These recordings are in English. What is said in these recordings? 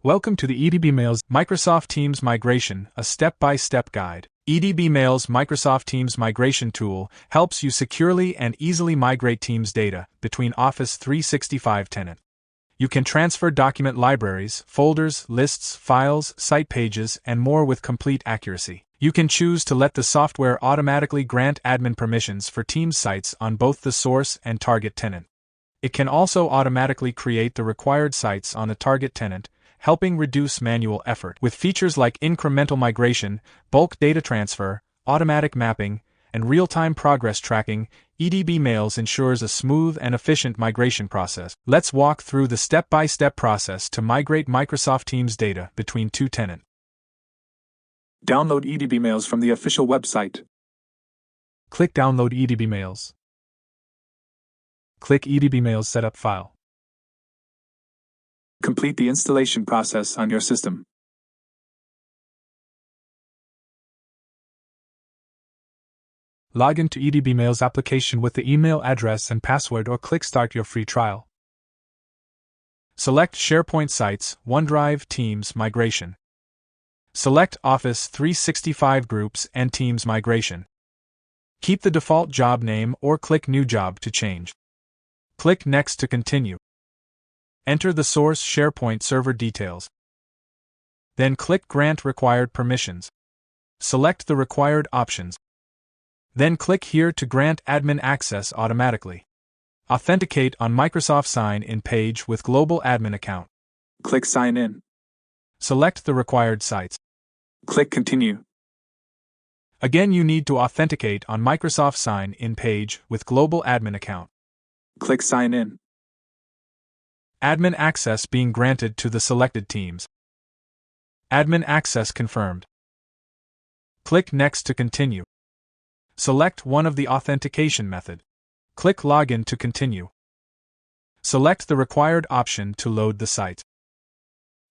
Welcome to the EdbMails Microsoft Teams Migration, a step-by-step guide. EdbMails Microsoft Teams Migration Tool helps you securely and easily migrate Teams data between Office 365 tenants. You can transfer document libraries, folders, lists, files, site pages, and more with complete accuracy. You can choose to let the software automatically grant admin permissions for Teams sites on both the source and target tenant. It can also automatically create the required sites on the target tenant, helping reduce manual effort. With features like incremental migration, bulk data transfer, automatic mapping, and real-time progress tracking, EdbMails ensures a smooth and efficient migration process. Let's walk through the step-by-step process to migrate Microsoft Teams data between two tenants. Download EdbMails from the official website. Click Download EdbMails. Click EdbMails Setup File. Complete the installation process on your system. Log into EdbMails application with the email address and password or click Start your free trial. Select SharePoint Sites, OneDrive, Teams Migration. Select Office 365 Groups and Teams Migration. Keep the default job name or click New Job to change. Click Next to continue. Enter the source SharePoint server details. Then click Grant Required Permissions. Select the required options. Then click here to grant admin access automatically. Authenticate on Microsoft Sign-In page with Global Admin Account. Click Sign In. Select the required sites. Click Continue. Again, you need to authenticate on Microsoft Sign-In page with Global Admin Account. Click Sign In. Admin access being granted to the selected teams. Admin access confirmed. Click Next to continue. Select one of the authentication method. Click Login to continue. Select the required option to load the site.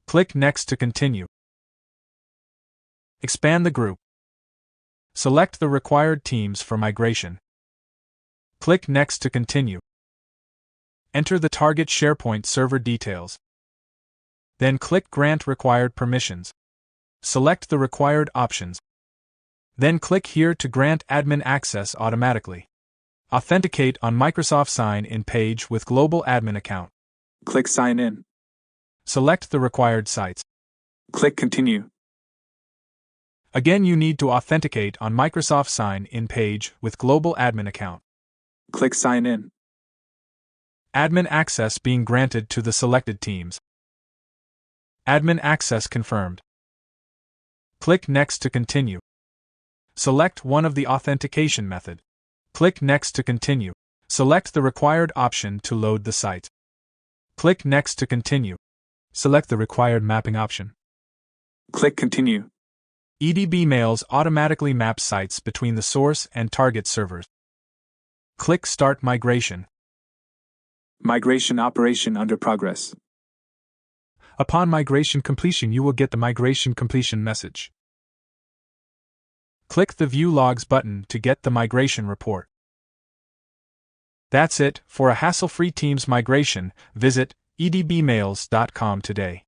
Click Next to continue. Expand the group. Select the required teams for migration. Click Next to continue. Enter the target SharePoint server details. Then click Grant Required Permissions. Select the required options. Then click here to grant admin access automatically. Authenticate on Microsoft Sign-In page with Global Admin Account. Click Sign In. Select the required sites. Click Continue. Again, you need to authenticate on Microsoft Sign-In page with Global Admin Account. Click Sign In. Admin access being granted to the selected teams. Admin access confirmed. Click Next to continue. Select one of the authentication method. Click Next to continue. Select the required option to load the site. Click Next to continue. Select the required mapping option. Click Continue. EdbMails automatically maps sites between the source and target servers. Click Start Migration. Migration operation under progress. Upon migration completion, you will get the migration completion message. Click the View Logs button to get the migration report. That's it. For a hassle-free Teams migration, visit edbmails.com today.